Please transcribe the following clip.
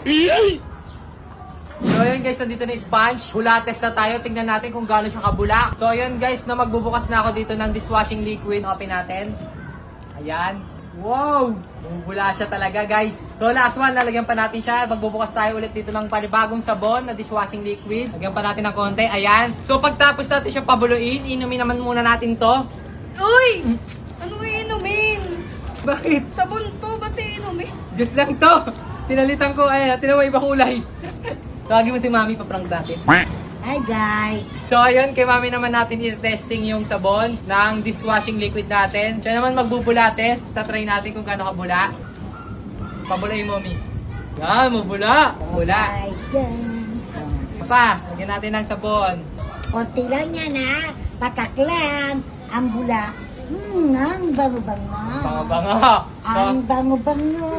So ayun guys, nandito na yung sponge. Hula test na tayo. Tingnan natin kung gaano siya kabula. So ayun guys, na magbubukas na ako dito ng dishwashing liquid. Open natin. Ayan. Wow! Bumubula siya talaga guys. So last one, lalagyan pa natin siya. Magbubukas tayo ulit dito ng panibagong sabon na dishwashing liquid. Lagyan pa natin ng konti. Ayan. So pagtapos natin siya pabuluin, inumin naman muna natin to. Uy! Ano iinumin? Bakit? Sabon to, ba't iinumin? Diyos lang to. Pinalitan ko, ayan, tinawa iba kulay. Tawagin mo si Mami, paprank natin. Hi guys! So ayun, kay Mami naman natin i-testing yung sabon ng dishwashing liquid natin. Siya naman magbubula test. Tatry natin kung gaano kabula. Pabulayin mo, Mami. Yan, mabula. Bula. Hi guys! Pa, lagyan natin ng sabon. Konti lang yan ha. Pataklan. Ang bula. Ang bango-bango. Bango-bango. Ang bango-bango.